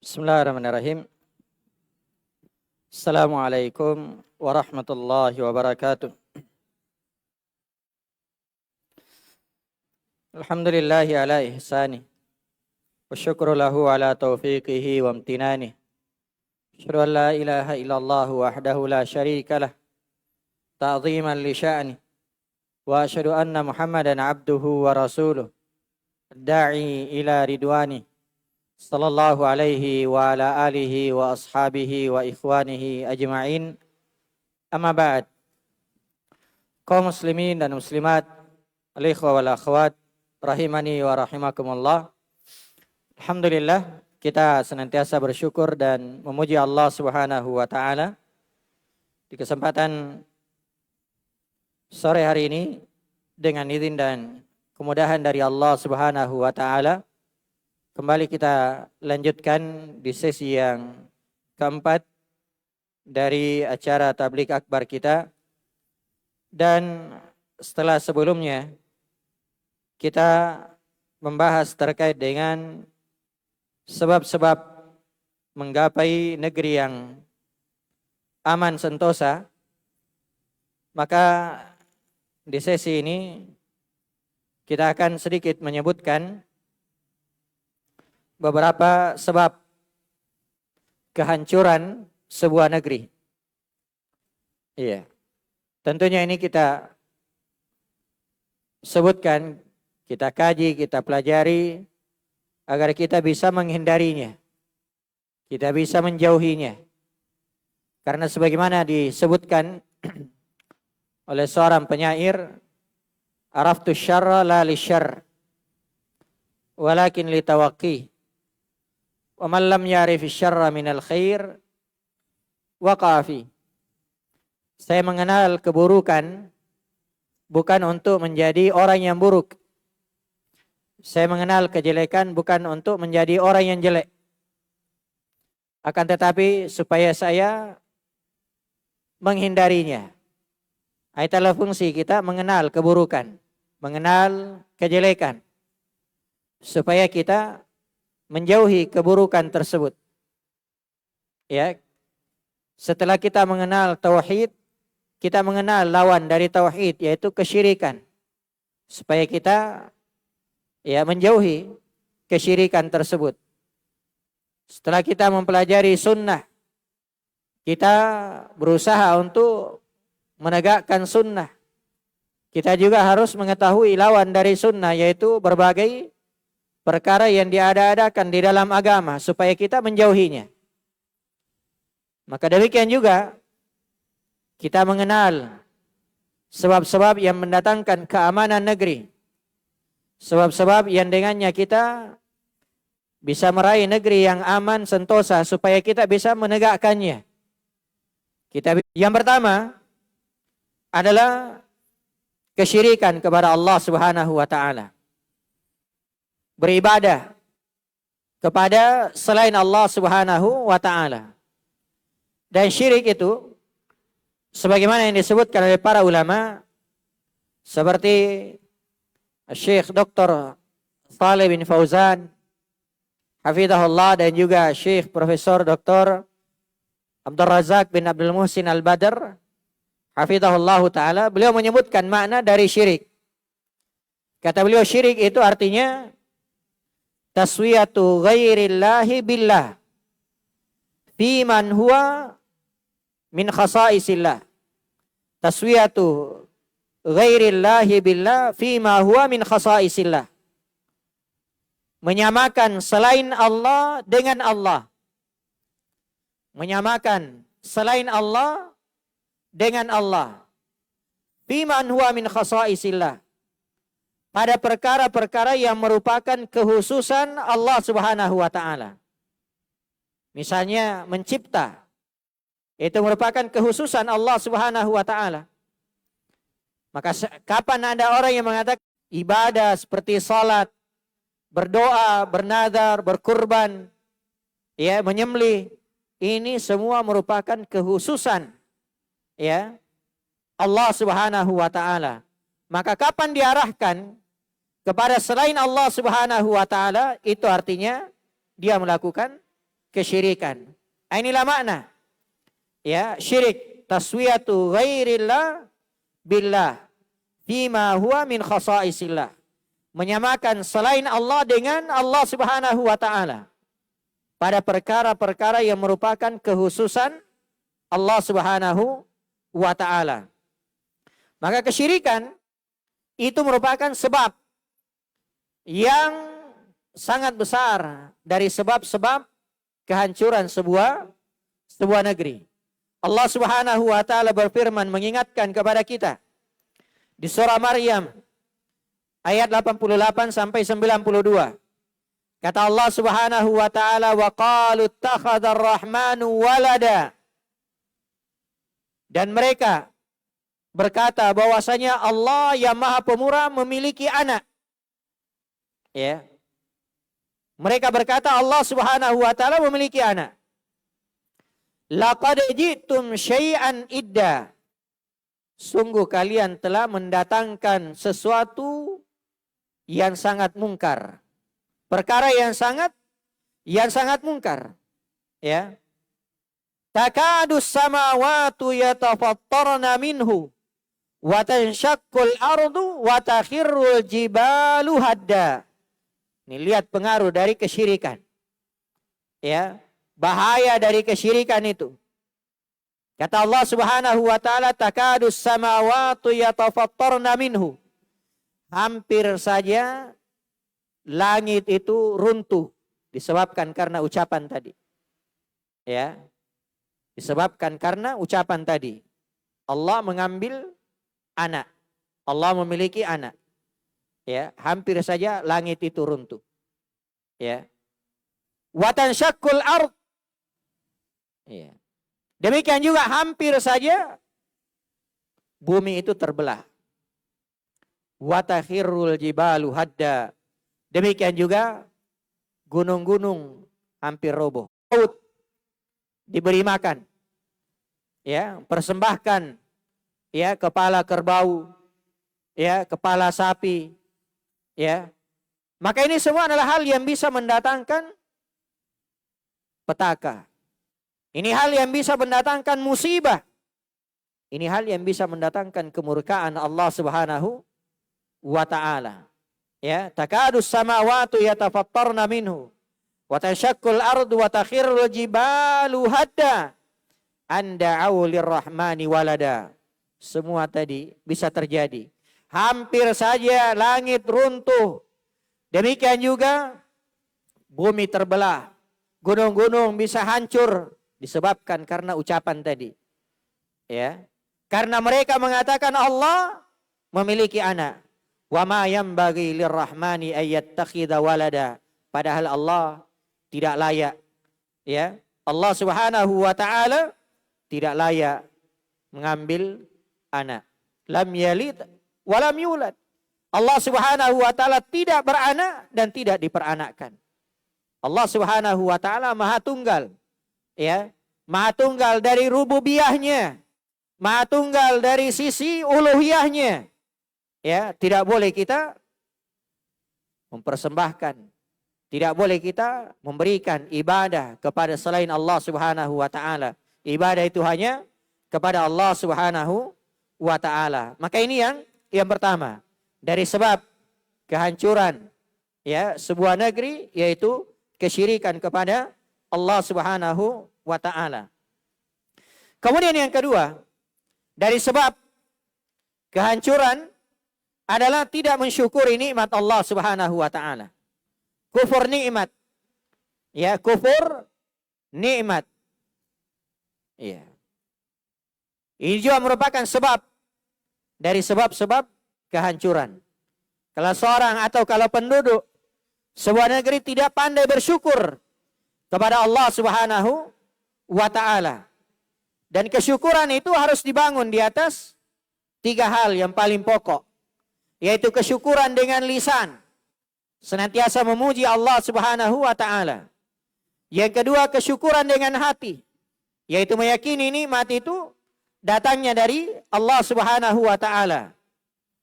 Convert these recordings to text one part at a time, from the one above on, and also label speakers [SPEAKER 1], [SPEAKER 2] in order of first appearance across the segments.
[SPEAKER 1] Bismillahirrahmanirrahim. Assalamualaikum warahmatullahi wabarakatuh. Alhamdulillahi ala ihsani. Wa syukru lahu ala taufiqihi wa amtinani. Asyhadu an la ilaha illallah wahdahu la syarika lah. Ta'ziman li sya'ni. Wa asyhadu anna Muhammadan abduhu wa rasuluh. Da'i ila ridwani. Sallallahu alaihi wa ala alihi wa ashabihi wa ikhwanihi ajma'in. Amma ba'd. Kaum muslimin dan muslimat, al-ikhwa wal akhwat, rahimani wa rahimakumullah. Alhamdulillah, kita senantiasa bersyukur dan memuji Allah Subhanahu wa taala di kesempatan sore hari ini dengan izin dan kemudahan dari Allah Subhanahu wa taala. Kembali kita lanjutkan di sesi yang keempat dari acara tabligh akbar kita. Dan setelah sebelumnya kita membahas terkait dengan sebab-sebab menggapai negeri yang aman sentosa, maka di sesi ini kita akan sedikit menyebutkan beberapa sebab kehancuran sebuah negeri. Iya. Tentunya ini kita sebutkan, kita kaji, kita pelajari agar kita bisa menghindarinya. Kita bisa menjauhinya. Karena sebagaimana disebutkan oleh seorang penyair, araftu syarra la li syarr walakin li tawaqqi. Wa man lam ya'rif syarra minal khair waqa'a fi. Saya mengenal keburukan bukan untuk menjadi orang yang buruk. Saya mengenal kejelekan bukan untuk menjadi orang yang jelek. Akan tetapi supaya saya menghindarinya. Itulah fungsi kita mengenal keburukan, mengenal kejelekan. Supaya kita menjauhi keburukan tersebut. Ya. Setelah kita mengenal tauhid, kita mengenal lawan dari tauhid yaitu kesyirikan. Supaya kita menjauhi kesyirikan tersebut. Setelah kita mempelajari sunnah, kita berusaha untuk menegakkan sunnah. Kita juga harus mengetahui lawan dari sunnah yaitu berbagai perkara yang diada-adakan di dalam agama supaya kita menjauhinya. Maka demikian juga kita mengenal sebab-sebab yang mendatangkan keamanan negeri. Sebab-sebab yang dengannya kita bisa meraih negeri yang aman sentosa supaya kita bisa menegakkannya. Yang pertama adalah kesyirikan kepada Allah Subhanahu wa taala. Beribadah kepada selain Allah Subhanahu wa taala. Dan syirik itu sebagaimana yang disebutkan oleh para ulama seperti Syekh Dr. Shalih bin Fauzan hafizahullah dan juga Syekh Profesor Dr. Abdul Razak bin Abdul Muhsin Al-Badr hafizahullah taala, beliau menyebutkan makna dari syirik. Kata beliau, syirik itu artinya taswiyatu ghairillahi billah fi man huwa min khasaisillah. Taswiyatu ghairillahi billah fi ma huwa min khasaisillah. Menyamakan selain Allah dengan Allah. Menyamakan selain Allah dengan Allah. Fi man huwa min khasaisillah. Pada perkara-perkara yang merupakan kekhususan Allah Subhanahu wa taala. Misalnya mencipta. Itu merupakan kekhususan Allah Subhanahu wa taala. Maka kapan ada orang yang mengatakan ibadah seperti salat, berdoa, bernazar, berkurban, menyembelih, ini semua merupakan kekhususan Allah Subhanahu wa taala. Maka kapan diarahkan kepada selain Allah Subhanahu wa taala, itu artinya dia melakukan kesyirikan. Inilah makna ya syirik, taswiyatu ghairillah billah fima huwa min khasaisillah. Menyamakan selain Allah dengan Allah Subhanahu wa taala pada perkara-perkara yang merupakan kekhususan Allah Subhanahu wa taala. Maka kesyirikan itu merupakan sebab yang sangat besar dari sebab-sebab kehancuran sebuah negeri. Allah Subhanahu wa taala berfirman mengingatkan kepada kita di surah Maryam ayat 88 sampai 92. Kata Allah Subhanahu wa taala, wa qalu ittakhadhar rahmanu walada. Dan mereka berkata bahwasanya Allah yang Maha Pemurah memiliki anak. Ya. Mereka berkata Allah Subhanahu wa taala memiliki anak. Laqad ji'tum syai'an idda. Sungguh kalian telah mendatangkan sesuatu yang sangat mungkar. Perkara yang sangat mungkar. Ya. Takadus samawati yatafattarna minhu wa tanshaqqul ardu wa takhirrul jibalu hadda. Ini lihat pengaruh dari kesyirikan. Ya, bahaya dari kesyirikan itu. Kata Allah Subhanahu wa taala, takadus samawati yatafattarna minhu. Hampir saja langit itu runtuh disebabkan karena ucapan tadi. Ya. Disebabkan karena ucapan tadi. Allah mengambil anak. Allah memiliki anak. Ya, hampir saja langit itu runtuh. Ya. Wa tanshaqqul ard. Ya. Demikian juga hampir saja bumi itu terbelah. Wa takhirrul jibalu hadda. Demikian juga gunung-gunung hampir roboh. Laut diberi makan. Ya, persembahkan ya kepala kerbau, ya, kepala sapi, ya. Maka ini semua adalah hal yang bisa mendatangkan petaka. Ini hal yang bisa mendatangkan musibah. Ini hal yang bisa mendatangkan kemurkaan Allah Subhanahu wa taala. Ya, takadus samawati yatafattarna minhu wa tanshaqqul ardu wa takhirrul jibalu hadda an da'u lirrahmani walada. Semua tadi bisa terjadi. Hampir saja langit runtuh. Demikian juga bumi terbelah. Gunung-gunung bisa hancur disebabkan karena ucapan tadi. Ya. Karena mereka mengatakan Allah memiliki anak. Wa ma yanbaghi lirrahmani ayyattakhidha walada. Padahal Allah tidak layak. Ya. Allah Subhanahu wa taala tidak layak mengambil anak. Lam yalid wa lam yulad. Allah Subhanahu wa taala tidak beranak dan tidak diperanakkan. Allah Subhanahu wa taala Maha Tunggal. Ya, Maha Tunggal dari rububiyahnya. Maha Tunggal dari sisi uluhiyahnya. Ya, tidak boleh kita mempersembahkan, tidak boleh kita memberikan ibadah kepada selain Allah Subhanahu wa taala. Ibadah itu hanya kepada Allah Subhanahu wa taala. Maka ini yang pertama dari sebab kehancuran ya sebuah negeri, yaitu kesyirikan kepada Allah Subhanahu wa taala. Kemudian yang kedua, dari sebab kehancuran adalah tidak mensyukuri nikmat Allah Subhanahu wa taala. Kufur nikmat. Ya, kufur nikmat. Iya. Ini juga merupakan sebab dari sebab-sebab kehancuran. Kalau seorang atau kalau penduduk sebuah negeri tidak pandai bersyukur kepada Allah Subhanahu wa taala. Dan kesyukuran itu harus dibangun di atas tiga hal yang paling pokok. Yaitu kesyukuran dengan lisan. Senantiasa memuji Allah Subhanahu wa taala. Yang kedua, kesyukuran dengan hati. Yaitu meyakini nikmat itu datangnya dari Allah Subhanahu wa taala.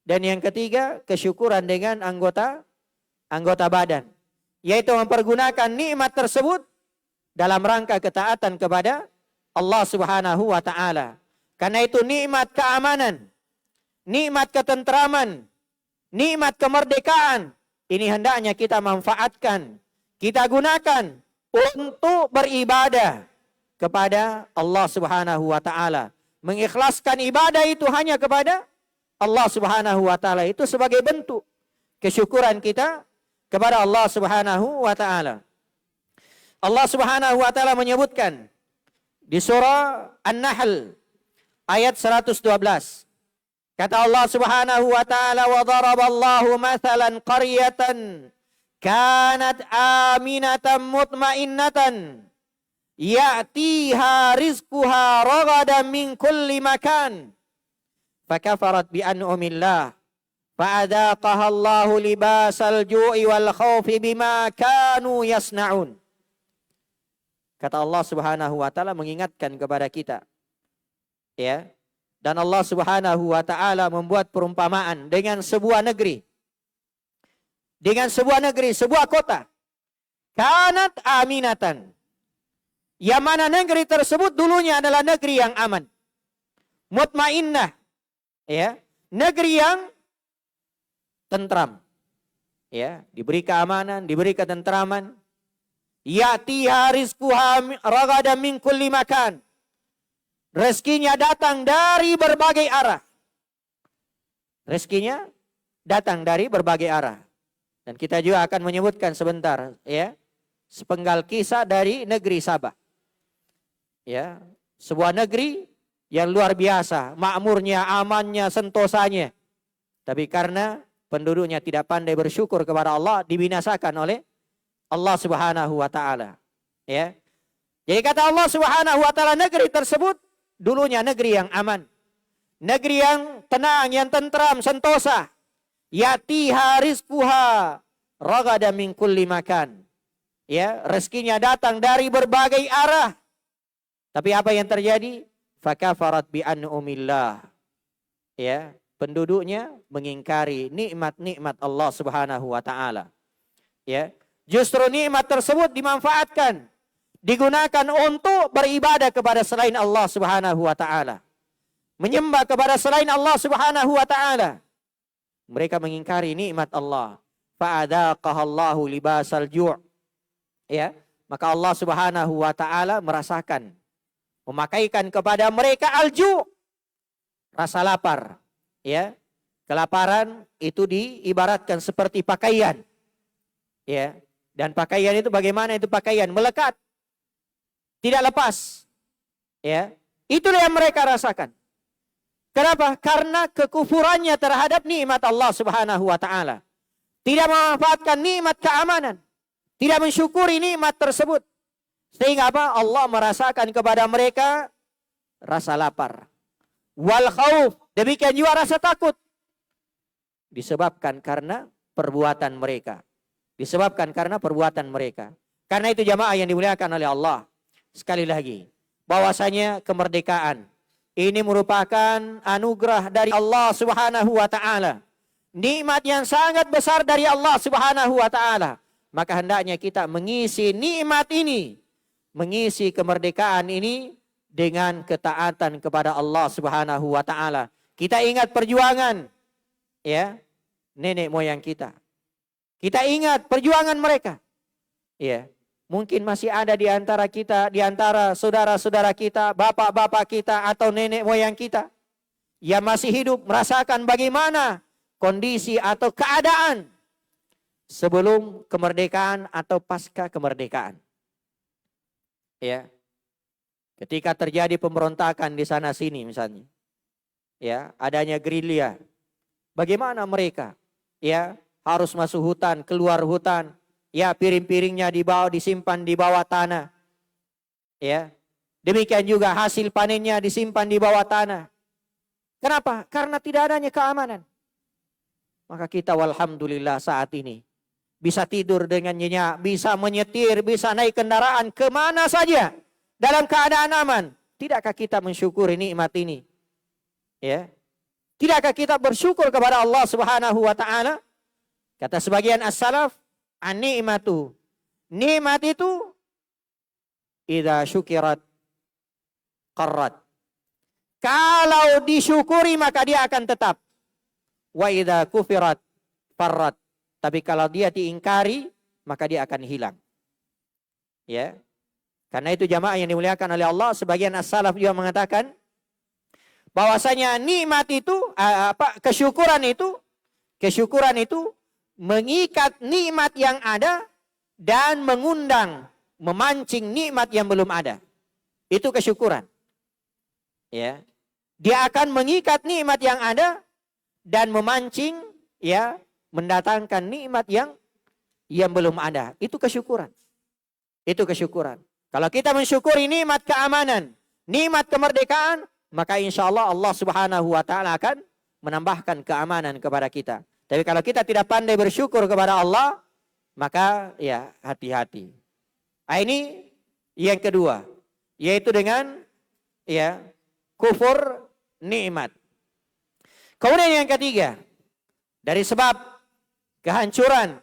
[SPEAKER 1] Dan yang ketiga, kesyukuran dengan anggota badan. Yaitu mempergunakan nikmat tersebut dalam rangka ketaatan kepada Allah Subhanahu wa taala. Karena itu nikmat keamanan, nikmat ketentraman, nikmat kemerdekaan ini hendaknya kita manfaatkan, kita gunakan untuk beribadah kepada Allah Subhanahu wa taala. Mengikhlaskan ibadah itu hanya kepada Allah Subhanahu wa taala, itu sebagai bentuk kesyukuran kita kepada Allah Subhanahu wa taala. Allah Subhanahu wa taala menyebutkan di surah An-Nahl ayat 112. Kata Allah Subhanahu wa taala, "Wa daraballahu mathalan qaryatan kanat aminatan mutmainnatan ya'tiha rizquha ragadan min kulli makan fakafarat bi an'amillah fa'adaqaha Allahu libasal ju'i wal khaufi bima kanu yasna'un." Kata Allah Subhanahu wa taala mengingatkan kepada kita, ya. Dan Allah Subhanahu wa taala membuat perumpamaan dengan sebuah negeri. Dengan sebuah negeri, sebuah kota. Kanat aminatan. Yang mana negeri tersebut dulunya adalah negeri yang aman. Mutmainnah. Ya, negeri yang tentram. Ya, diberi keamanan, diberi ketentraman. Ya'tiha rizquha ragadan min kulli makan. Rezekinya datang dari berbagai arah. Rezekinya datang dari berbagai arah. Dan kita juga akan menyebutkan sebentar, ya, sepenggal kisah dari negeri Sabah. Ya, sebuah negeri yang luar biasa, makmurnya, amannya, sentosanya. Tapi karena penduduknya tidak pandai bersyukur kepada Allah, dibinasakan oleh Allah Subhanahu wa taala. Ya. Jadi kata Allah Subhanahu wa taala, negeri tersebut dulunya negeri yang aman. Negeri yang tenang, yang tentram, sentosa. Ya'tiha rizquha ragadan min kulli makan. Ya, rezekinya datang dari berbagai arah. Tapi apa yang terjadi? Fakafarat bi an'amillah. Ya, penduduknya mengingkari nikmat-nikmat Allah Subhanahu wa taala. Ya, justru nikmat tersebut dimanfaatkan, digunakan untuk beribadah kepada selain Allah Subhanahu wa taala. Menyembah kepada selain Allah Subhanahu wa taala. Mereka mengingkari nikmat Allah. Fa'adaqahallahu libasal ju'. Ya, maka Allah Subhanahu wa taala merasakan, memakaikan kepada mereka al-ju', rasa lapar. Ya. Kelaparan itu diibaratkan seperti pakaian. Ya. Dan pakaian itu bagaimana itu pakaian? Melekat. Tidak lepas. Ya. Itulah yang mereka rasakan. Kenapa? Karena kekufurannya terhadap nikmat Allah Subhanahu wa taala. Tidak memanfaatkan nikmat keamanan. Tidak mensyukuri nikmat tersebut. Sehingga apa? Allah merasakan kepada mereka rasa lapar. Wal khauf, demikian juga rasa takut. Disebabkan karena perbuatan mereka. Disebabkan karena perbuatan mereka. Karena itu jamaah yang dimuliakan oleh Allah. Sekali lagi, bahwasanya kemerdekaan ini merupakan anugerah dari Allah Subhanahu wa taala. Nikmat yang sangat besar dari Allah Subhanahu wa taala. Maka hendaknya kita mengisi nikmat ini, mengisi kemerdekaan ini dengan ketaatan kepada Allah Subhanahu wa taala. Kita ingat perjuangan, ya, nenek moyang kita. Kita ingat perjuangan mereka. Ya, mungkin masih ada di antara kita, di antara saudara-saudara kita, bapak-bapak kita atau nenek moyang kita yang masih hidup merasakan bagaimana kondisi atau keadaan sebelum kemerdekaan atau pasca kemerdekaan. Ya. Ketika terjadi pemberontakan di sana sini misalnya. Ya, adanya gerilya. Bagaimana mereka? Ya, harus masuk hutan, keluar hutan. Ya, piring-piringnya disimpan di bawah tanah. Ya. Demikian juga hasil panennya disimpan di bawah tanah. Kenapa? Karena tidak adanya keamanan. Maka kita walhamdulillah saat ini bisa tidur dengan nyenyak, bisa menyetir, bisa naik kendaraan kemana saja dalam keadaan aman. Tidakkah kita mensyukuri nikmat ini? Ya. Tidakkah kita bersyukur kepada Allah Subhanahu wa taala? Kata sebagian as-salaf, an-ni'matu. Nikmat itu idza syukirat qarrat. Kalau disyukuri maka dia akan tetap. Wa idza kufirat farrat. Tapi kalau dia diingkari maka dia akan hilang. Ya. Karena itu jamaah yang dimuliakan oleh Allah, sebagian as-salaf juga mengatakan bahwasanya nikmat itu kesyukuran itu mengikat nikmat yang ada dan memancing nikmat yang belum ada. Itu kesyukuran. Ya. Dia akan mengikat nikmat yang ada dan memancing, ya, mendatangkan nikmat yang belum ada. Itu kesyukuran. Itu kesyukuran. Kalau kita mensyukuri nikmat keamanan, nikmat kemerdekaan, maka insya Allah Allah Subhanahu wa Ta'ala akan menambahkan keamanan kepada kita. Tapi kalau kita tidak pandai bersyukur kepada Allah, maka ya hati-hati. Ini yang kedua, yaitu dengan ya kufur nikmat. Kemudian yang ketiga, dari sebab kehancuran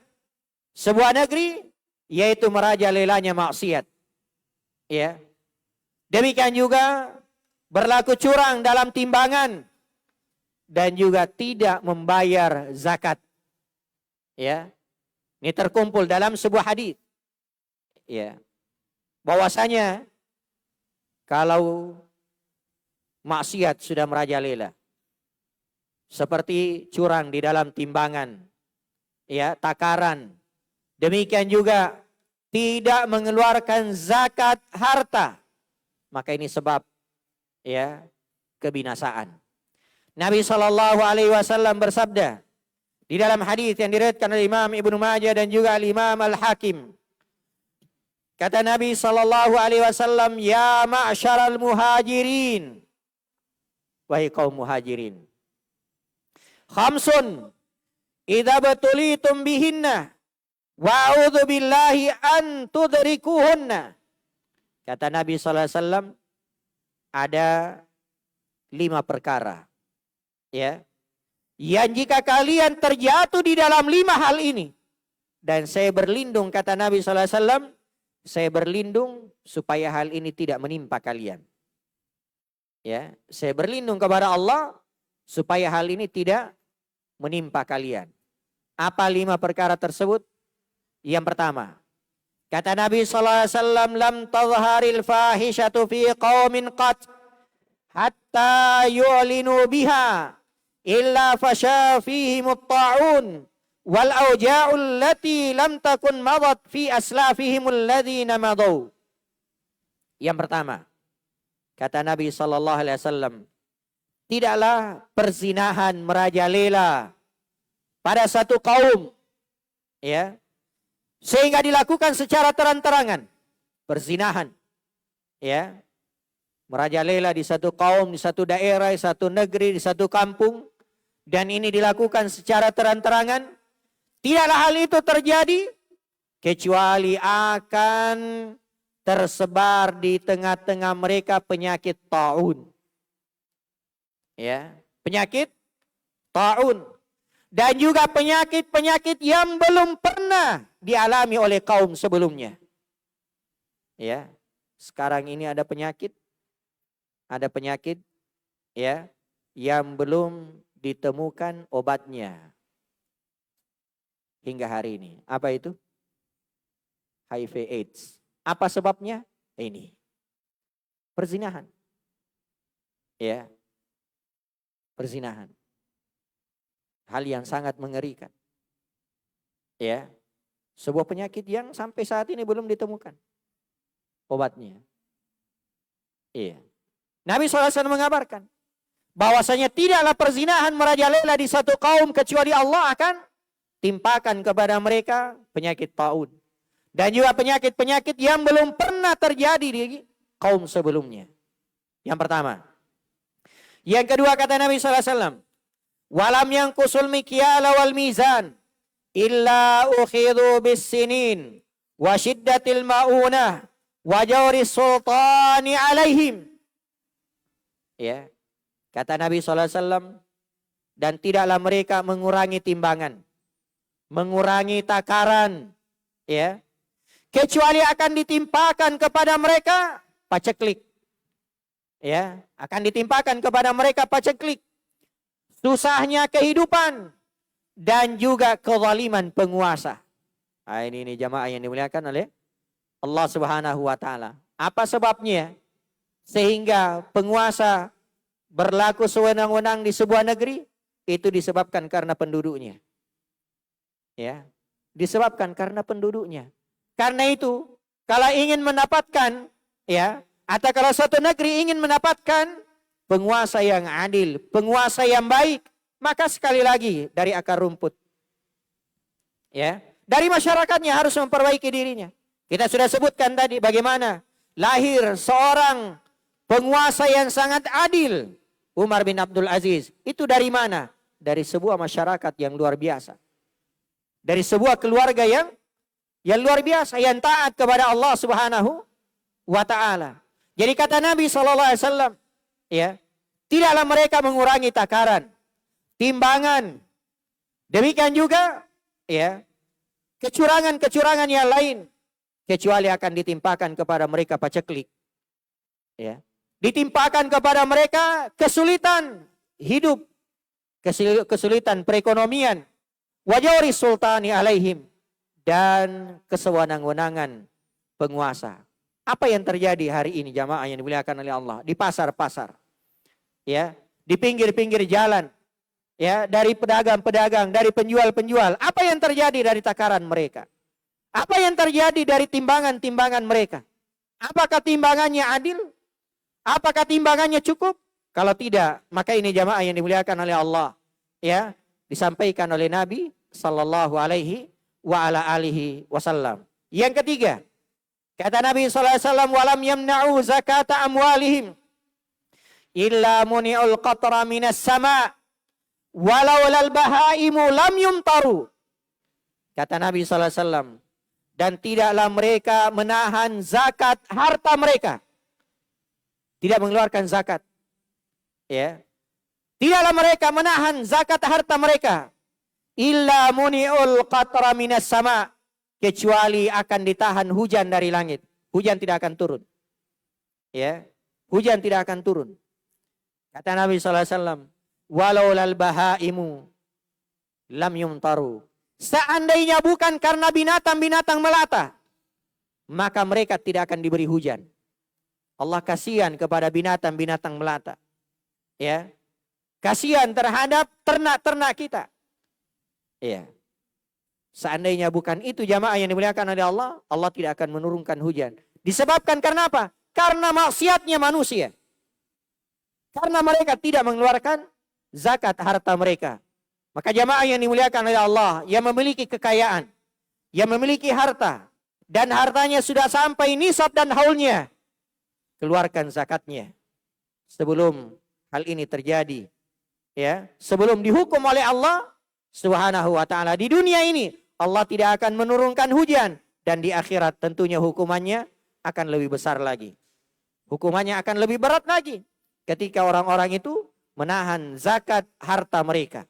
[SPEAKER 1] sebuah negeri, yaitu merajalelanya maksiat. Ya. Demikian juga berlaku curang dalam timbangan dan juga tidak membayar zakat. Ya. Ini terkumpul dalam sebuah hadis. Ya. Bahwasanya kalau maksiat sudah merajalela, seperti curang di dalam timbangan, ya, takaran, demikian juga tidak mengeluarkan zakat harta, maka ini sebab ya kebinasaan. Nabi SAW bersabda di dalam hadis yang diriwayatkan oleh Imam Ibnu Majah dan juga Imam Al-Hakim. Kata Nabi SAW, ya ma'syaral muhajirin, wahai kaum muhajirin, khamsun idza batulitum bihinna wa'udzu billahi an tudrikuhunna. Kata Nabi SAW, ada 5 perkara, ya, yang jika kalian terjatuh di dalam 5 hal ini, dan saya berlindung, kata Nabi SAW, saya berlindung supaya hal ini tidak menimpa kalian. Ya, saya berlindung kepada Allah supaya hal ini tidak menimpa kalian. Apa 5 perkara tersebut? Yang pertama, kata Nabi SAW, lam tazharil fahishatu fi qaumin qat hatta yu'linu biha illa fasha fihim at-ta'un wal auja'ul lati lam takun madat fi aslafihim alladhina madaw. Yang pertama, kata Nabi SAW, tidaklah perzinahan merajalela pada satu kaum, ya, sehingga dilakukan secara terang-terangan. Perzinahan, ya, merajalela di satu kaum, di satu daerah, di satu negeri, di satu kampung, dan ini dilakukan secara terang-terangan. Tidaklah hal itu terjadi kecuali akan tersebar di tengah-tengah mereka penyakit ta'un. Ya, penyakit ta'un. Dan juga penyakit-penyakit yang belum pernah dialami oleh kaum sebelumnya. Ya, sekarang ini ada penyakit ya yang belum ditemukan obatnya hingga hari ini. Apa itu? HIV AIDS. Apa sebabnya? Ini. Perzinahan. Ya. Perzinahan. Hal yang sangat mengerikan. Ya. Sebuah penyakit yang sampai saat ini belum ditemukan obatnya. Iya. Nabi SAW mengabarkan bahwasanya tidaklah perzinahan merajalela di satu kaum kecuali Allah akan timpakan kepada mereka penyakit ta'un. Dan juga penyakit-penyakit yang belum pernah terjadi di kaum sebelumnya. Yang pertama. Yang kedua, kata Nabi SAW, walam yanqusul mikyala wal mizan illa ukhidhu bis sinin wa shiddatil maunah wa jawri sultani alaihim. Ya. Kata Nabi SAW, dan tidaklah mereka mengurangi timbangan, mengurangi takaran, ya, kecuali akan ditimpakan kepada mereka paceklik. Ya, akan ditimpakan kepada mereka paceklik. Susahnya kehidupan dan juga kezaliman penguasa. Nah, ini jamaah yang dimuliakan oleh Allah Subhanahu wa taala. Apa sebabnya? Sehingga penguasa berlaku sewenang-wenang di sebuah negeri, itu disebabkan karena penduduknya. Ya, disebabkan karena penduduknya. Karena itu, kalau ingin mendapatkan, ya, atau kalau suatu negeri ingin mendapatkan penguasa yang adil, penguasa yang baik, maka sekali lagi dari akar rumput. Ya, dari masyarakatnya harus memperbaiki dirinya. Kita sudah sebutkan tadi bagaimana lahir seorang penguasa yang sangat adil, Umar bin Abdul Aziz. Itu dari mana? Dari sebuah masyarakat yang luar biasa. Dari sebuah keluarga yang luar biasa, yang taat kepada Allah Subhanahu wa taala. Jadi kata Nabi SAW, ya, tidaklah mereka mengurangi takaran, timbangan. Demikian juga, ya, kecurangan-kecurangan yang lain, kecuali akan ditimpakan kepada mereka paceklik. Ya, ditimpakan kepada mereka kesulitan hidup, kesulitan perekonomian, wajawri sultani alaihim, dan kesewenang-wenangan penguasa. Apa yang terjadi hari ini jamaah yang dimuliakan oleh Allah? Di pasar-pasar, ya, di pinggir-pinggir jalan, ya, dari pedagang-pedagang, dari penjual-penjual. Apa yang terjadi dari takaran mereka? Apa yang terjadi dari timbangan-timbangan mereka? Apakah timbangannya adil? Apakah timbangannya cukup? Kalau tidak, maka ini jamaah yang dimuliakan oleh Allah, ya, disampaikan oleh Nabi sallallahu alaihi wa ala alihi wasallam. Yang ketiga, kata Nabi SAW, walam yamna'u zakata amwalihim illa muni'ul qatra minas sama' walau lal bahaimu lam yumtaru. Kata Nabi SAW, dan tidaklah mereka menahan zakat harta mereka. Tidak mengeluarkan zakat. Ya. Tidaklah mereka menahan zakat harta mereka. Illa muni'ul qatra minas sama'. Kecuali akan ditahan hujan dari langit. Hujan tidak akan turun. Ya, hujan tidak akan turun. Kata Nabi SAW, walau lal bahaimu lam yumtaru. Seandainya bukan karena binatang-binatang melata, maka mereka tidak akan diberi hujan. Allah kasihan kepada binatang-binatang melata. Ya, kasihan terhadap ternak-ternak kita. Ya. Seandainya bukan itu jamaah yang dimuliakan oleh Allah, Allah tidak akan menurunkan hujan. Disebabkan karena apa? Karena maksiatnya manusia. Karena mereka tidak mengeluarkan zakat harta mereka. Maka jamaah yang dimuliakan oleh Allah, yang memiliki kekayaan, yang memiliki harta, dan hartanya sudah sampai nisab dan haulnya, keluarkan zakatnya. Sebelum hal ini terjadi, ya, sebelum dihukum oleh Allah Subhanahu wa ta'ala di dunia ini, Allah tidak akan menurunkan hujan. Dan di akhirat tentunya hukumannya akan lebih besar lagi. Hukumannya akan lebih berat lagi. Ketika orang-orang itu menahan zakat harta mereka.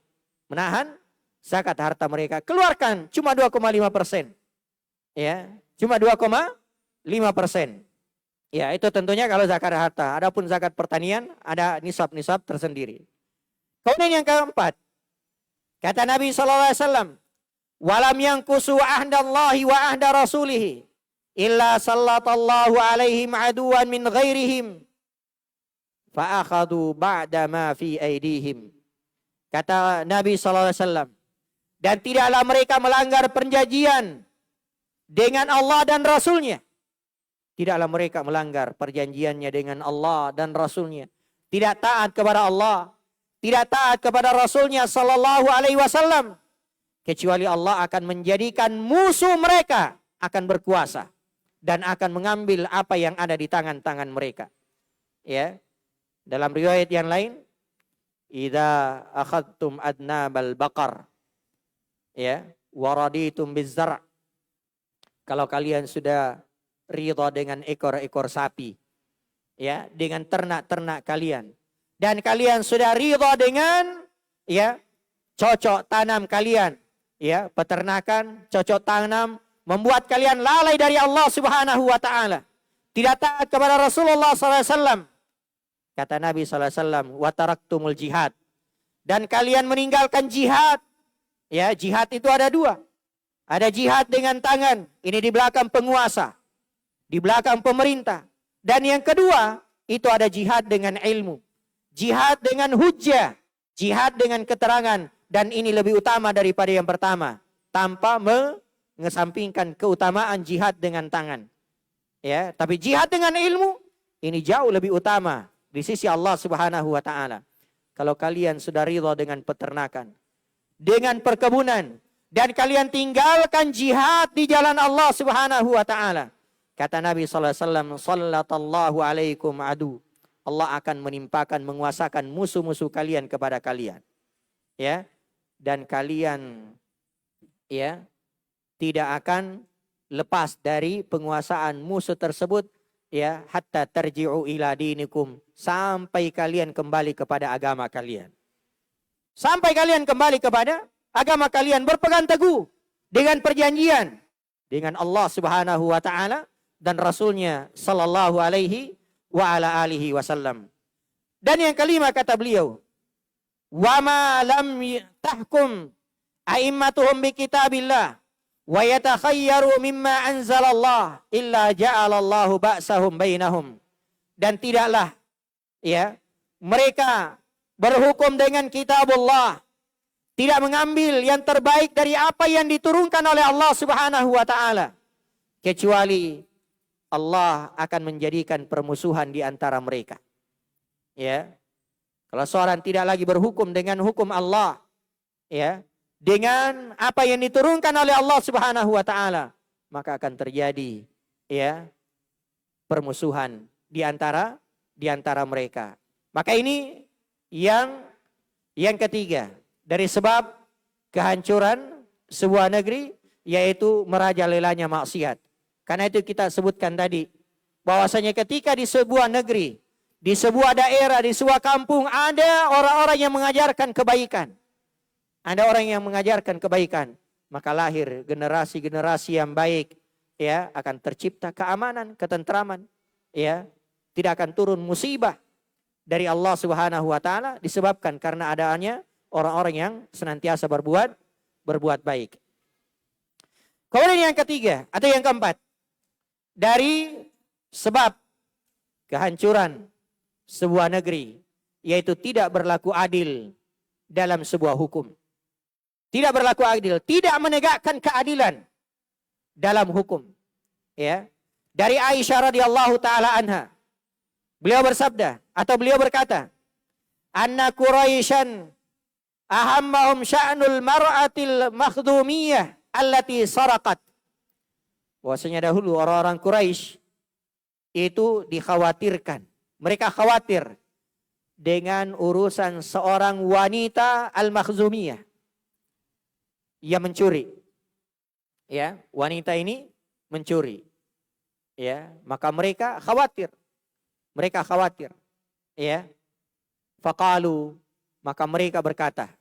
[SPEAKER 1] Menahan zakat harta mereka. Keluarkan cuma 2,5%. Ya, cuma 2,5%. Ya, itu tentunya kalau zakat harta. Adapun zakat pertanian ada nisab-nisab tersendiri. Kemudian yang keempat. Kata Nabi SAW. Walam yankusu ahdallahi wa ahda rasulihi illa sallatallahu alaihim aduwan min ghairihim fa'akhadu ba'da ma fi aidihim. Kata Nabi SAW, dan tidaklah mereka melanggar perjanjian dengan Allah dan Rasulnya. Tidaklah mereka melanggar perjanjiannya dengan Allah dan Rasulnya. Tidak taat kepada Allah, tidak taat kepada Rasulnya sallallahu alaihi wasallam. Kecuali Allah akan menjadikan musuh mereka akan berkuasa dan akan mengambil apa yang ada di tangan-tangan mereka. Ya. Dalam riwayat yang lain, idza akhadtum adnabal baqar, ya, waraditum bizzar'. Kalau kalian sudah ridha dengan ekor-ekor sapi, ya, dengan ternak-ternak kalian, dan kalian sudah ridha dengan, ya, cocok tanam kalian, ya, peternakan, cocok tanam, membuat kalian lalai dari Allah Subhanahu wa taala, tidak taat kepada Rasulullah sallallahu alaihi wasallam. Kata Nabi sallallahu alaihi wasallam, wa taraktumul jihad. Dan kalian meninggalkan jihad. Ya, jihad itu ada dua. Ada jihad dengan tangan, ini di belakang penguasa, di belakang pemerintah. Dan yang kedua, itu ada jihad dengan ilmu. Jihad dengan hujjah, jihad dengan keterangan. Dan ini lebih utama daripada yang pertama, tanpa mengesampingkan keutamaan jihad dengan tangan. Ya, tapi jihad dengan ilmu, ini jauh lebih utama di sisi Allah Subhanahu wa taala. Kalau kalian sudah ridha dengan peternakan, dengan perkebunan, dan kalian tinggalkan jihad di jalan Allah Subhanahu wa taala, kata Nabi sallallahu alaihi wasallam, sallallahu alaikum adu. Allah akan menimpakan, menguasakan musuh-musuh kalian kepada kalian. Ya. Dan kalian ya tidak akan lepas dari penguasaan musuh tersebut, ya, hatta tarji'u ila dinikum, sampai kalian kembali kepada agama kalian. Sampai kalian kembali kepada agama kalian, berpegang teguh dengan perjanjian dengan Allah Subhanahu wa taala dan Rasulnya sallallahu alaihi wa ala alihi wasallam. Dan yang kelima kata beliau, wa ma lam tahkum a'immatuhum bi kitabillah wa yatakhayyaru mimma anzalallah illa ja'alallahu ba'sahum bainahum. Dan tidaklah ya mereka berhukum dengan kitabullah, tidak mengambil yang terbaik dari apa yang diturunkan oleh Allah Subhanahu wa taala, kecuali Allah akan menjadikan permusuhan di antara mereka. Ya. Kalau seorang tidak lagi berhukum dengan hukum Allah, ya, dengan apa yang diturunkan oleh Allah Subhanahu wa taala, maka akan terjadi ya permusuhan di antara mereka. Maka ini yang ketiga dari sebab kehancuran sebuah negeri, yaitu merajalelanya maksiat. Karena itu kita sebutkan tadi bahwasanya ketika di sebuah negeri, di sebuah daerah, di sebuah kampung ada orang-orang yang mengajarkan kebaikan, ada orang yang mengajarkan kebaikan, maka lahir generasi-generasi yang baik, ya, akan tercipta keamanan, ketentraman, ya, tidak akan turun musibah dari Allah Subhanahu wa taala disebabkan karena adanya orang-orang yang senantiasa berbuat baik. Kemudian yang ketiga atau yang keempat, dari sebab kehancuran sebuah negeri, yaitu tidak berlaku adil dalam sebuah hukum. Tidak berlaku adil, tidak menegakkan keadilan dalam hukum. Ya. Dari Aisyah radhiyallahu taala anha, beliau bersabda atau beliau berkata, "Anna Quraisyan ahammahum sya'nul mar'atil makhdumiyah allati saraqat." Bahwasanya dahulu orang-orang Quraisy itu dikhawatirkan, mereka khawatir dengan urusan seorang wanita al-makhzumiyah yang mencuri. Ya, wanita ini mencuri. Ya, maka mereka khawatir. Mereka khawatir. Ya. Faqalu, maka mereka berkata,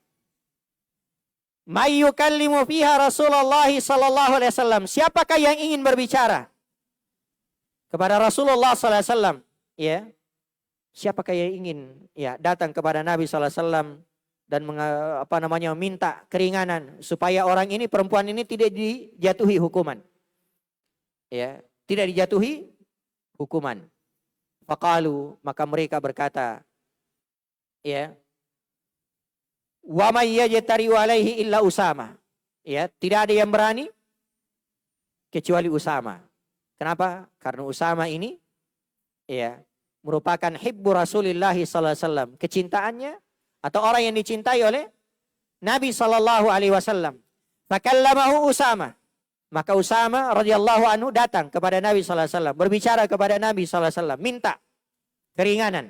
[SPEAKER 1] "May yukallimu fiha Rasulullah sallallahu alaihi wasallam?" Siapakah yang ingin berbicara kepada Rasulullah sallallahu alaihi wasallam? Ya. Siapakah yang ingin datang kepada Nabi sallallahu alaihi wasallam dan minta keringanan supaya orang ini, perempuan ini tidak dijatuhi hukuman. Ya, tidak dijatuhi hukuman. Faqalu, maka mereka berkata, ya, wa may yajtari alaihi illa Usama. Ya, tidak ada yang berani kecuali Usama. Kenapa? Karena Usama ini ya merupakan hibbu Rasulullah sallallahu alaihi wasallam, kecintaannya atau orang yang dicintai oleh Nabi sallallahu alaihi wasallam. Fakallamahu Usama. Maka Usama radhiyallahu anhu datang kepada Nabi sallallahu alaihi wasallam, berbicara kepada Nabi sallallahu alaihi wasallam, minta keringanan.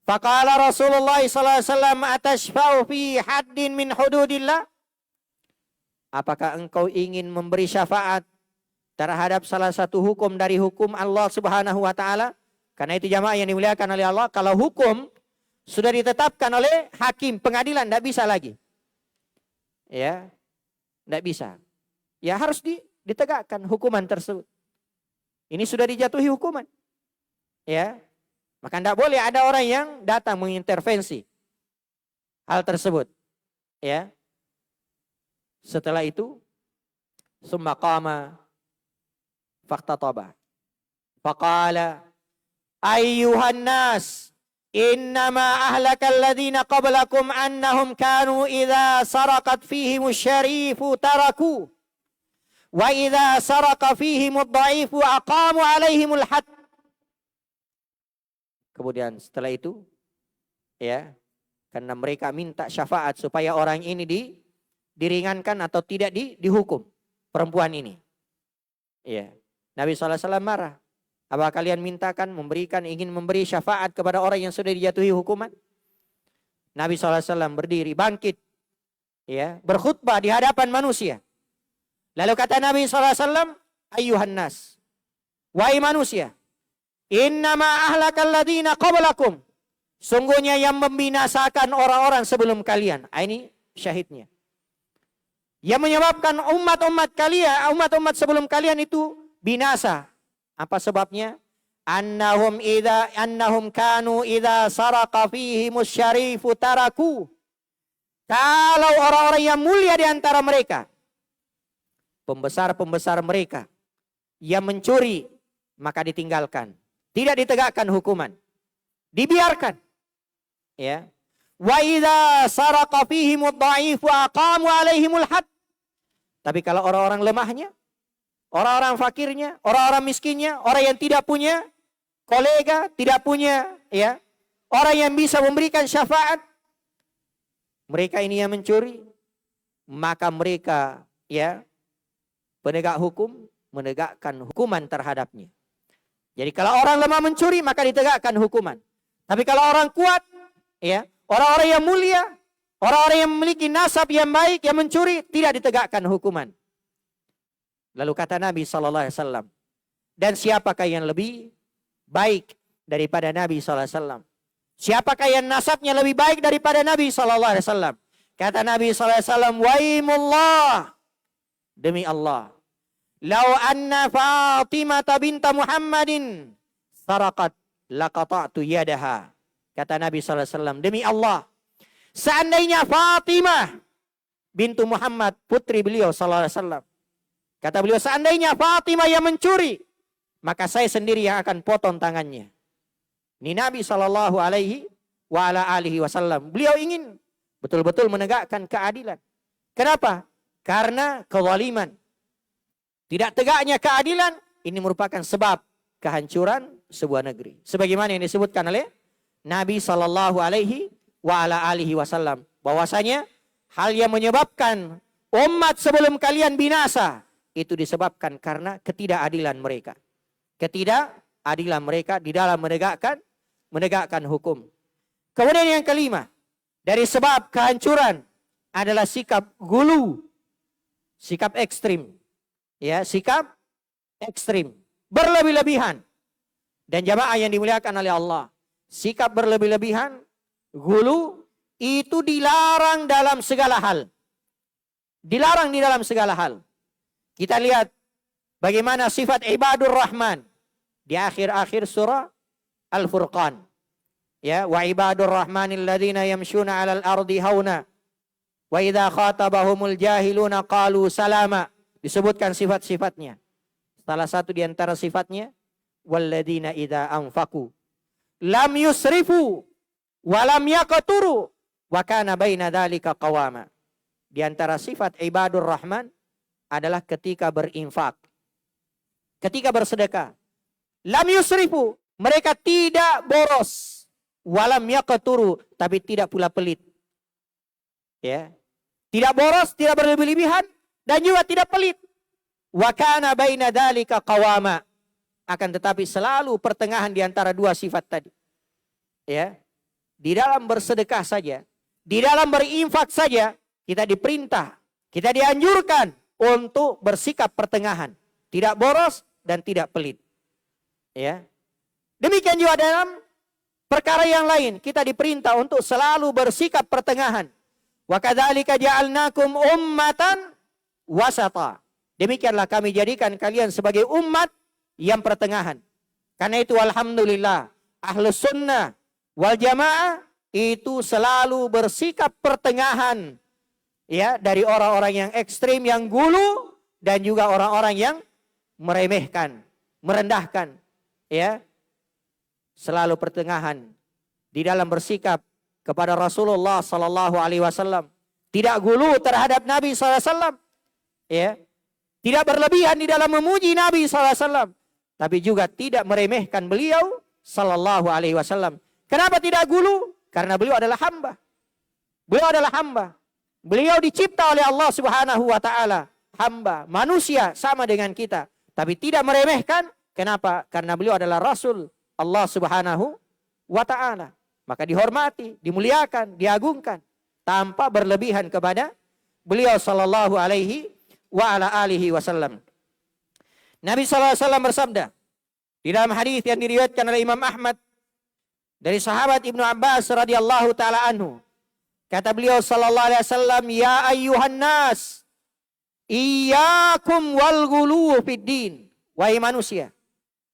[SPEAKER 1] Faqala Rasulullah sallallahu alaihi wasallam, "Atashfa'u fi haddin min hududillah?" Apakah engkau ingin memberi syafaat terhadap salah satu hukum dari hukum Allah Subhanahu wa taala? Karena itu jamaah yang dimuliakan oleh Allah, kalau hukum sudah ditetapkan oleh hakim pengadilan, tidak bisa lagi. Ya, tidak bisa. Ya harus ditegakkan hukuman tersebut. Ini sudah dijatuhi hukuman. Ya. Maka tidak boleh ada orang yang datang mengintervensi hal tersebut. Ya. Setelah itu, summa qama faqtataba. Faqala ayyuhan nas innama ahlakal ladzina qablakum annahum kanu idza saraqat fihim syarifu taraku wa idza saraqa fihim ad-dha'ifu aqamu alaihimul had. Kemudian setelah itu, ya, karena mereka minta syafaat supaya orang ini diringankan atau tidak dihukum, perempuan ini. Ya. Nabi SAW marah. Apa kalian mintakan, ingin memberi syafaat kepada orang yang sudah dijatuhi hukuman? Nabi SAW berdiri, bangkit, ya, berkhutbah di hadapan manusia. Lalu kata Nabi SAW, ayyuhan nas, wahai manusia, innama ahlakal ladzina qablakum, sungguhnya yang membinasakan orang-orang sebelum kalian. Ini syahidnya. Yang menyebabkan umat-umat sebelum kalian itu binasa. Apa sebabnya? Annahum kanu idza saraqa fihimus syarifu taraku. Kalau orang-orang yang mulia di antara mereka, pembesar-pembesar mereka yang mencuri, maka ditinggalkan. Tidak ditegakkan hukuman. Dibiarkan. Ya. Wa idza saraqa fihimud dha'ifu aqamu alaihimul had. Tapi kalau orang-orang lemahnya, orang-orang fakirnya, orang-orang miskinnya, orang yang tidak punya kolega, tidak punya, ya, orang yang bisa memberikan syafaat, mereka ini yang mencuri, maka mereka, ya, penegak hukum menegakkan hukuman terhadapnya. Jadi kalau orang lemah mencuri, maka ditegakkan hukuman. Tapi kalau orang kuat, ya, orang-orang yang mulia, orang-orang yang memiliki nasab yang baik, yang mencuri, tidak ditegakkan hukuman. Lalu kata Nabi SAW, dan siapakah yang lebih baik daripada Nabi SAW? Siapakah yang nasabnya lebih baik daripada Nabi SAW? Kata Nabi SAW, waimullah, demi Allah, lau anna Fatimah binta Muhammadin saraqat laqata'tu yadaha. Kata Nabi SAW, demi Allah, seandainya Fatimah bintu Muhammad, putri beliau SAW, kata beliau, seandainya Fatimah yang mencuri, maka saya sendiri yang akan potong tangannya. Ini Nabi SAW. Beliau ingin betul-betul menegakkan keadilan. Kenapa? Karena kezaliman. Tidak tegaknya keadilan, ini merupakan sebab kehancuran sebuah negeri. Sebagaimana yang disebutkan oleh Nabi SAW. Bahwasanya hal yang menyebabkan umat sebelum kalian binasa, itu disebabkan karena ketidakadilan mereka. Ketidakadilan mereka di dalam menegakkan hukum. Kemudian yang kelima, dari sebab kehancuran adalah sikap gulu, sikap ekstrim. Ya, sikap ekstrim, berlebih-lebihan. Dan jamaah yang dimuliakan oleh Allah, sikap berlebih-lebihan, gulu, itu dilarang dalam segala hal. Dilarang di dalam segala hal. Kita lihat bagaimana sifat ibadur rahman di akhir-akhir surah Al-Furqan. Ya, wa ibadur rahmanil ladzina yamshuna 'alal ardi hauna wa idza khatabahumul jahiluna qalu salama. Disebutkan sifat-sifatnya. Salah satu di antara sifatnya, walladzina idza anfaqu lam yusrifu wa lam yaqturu wa kana baina dzalika qawama. Di antara sifat ibadur rahman adalah ketika berinfak, ketika bersedekah, lam yusrifu, mereka tidak boros, walam yaqturu, tapi tidak pula pelit. Ya, tidak boros, tidak berlebih-lebihan, dan juga tidak pelit. Wa kana baina dzalika qawama, akan tetapi selalu pertengahan di antara dua sifat tadi. Ya, di dalam bersedekah saja, di dalam berinfak saja, kita diperintah, kita dianjurkan untuk bersikap pertengahan, tidak boros dan tidak pelit. Ya. Demikian juga dalam perkara yang lain, kita diperintah untuk selalu bersikap pertengahan. Wa kadzalika ja'alnakum ummatan wasata. Demikianlah kami jadikan kalian sebagai umat yang pertengahan. Karena itu alhamdulillah, Ahlus Sunnah wal Jamaah itu selalu bersikap pertengahan, ya, dari orang-orang yang ekstrim, yang gulu, dan juga orang-orang yang meremehkan, merendahkan, ya. Selalu pertengahan di dalam bersikap kepada Rasulullah sallallahu alaihi wasallam. Tidak gulu terhadap Nabi sallallahu alaihi wasallam, ya. Tidak berlebihan di dalam memuji Nabi sallallahu alaihi wasallam, tapi juga tidak meremehkan beliau sallallahu alaihi wasallam. Kenapa tidak gulu? Karena beliau adalah hamba. Beliau adalah hamba. Beliau dicipta oleh Allah Subhanahu wa taala, hamba, manusia sama dengan kita, tapi tidak meremehkan. Kenapa? Karena beliau adalah Rasul Allah Subhanahu wa taala. Maka dihormati, dimuliakan, diagungkan tanpa berlebihan kepada beliau sallallahu alaihi wa ala alihi wasallam. Nabi sallallahu alaihi wasallam bersabda di dalam hadis yang diriwayatkan oleh Imam Ahmad dari sahabat Ibnu Abbas radhiyallahu taala anhu, kata beliau sallallahu alaihi wasallam, ya ayyuhan nas, iyyakum wal ghulu fid din. Wahai manusia,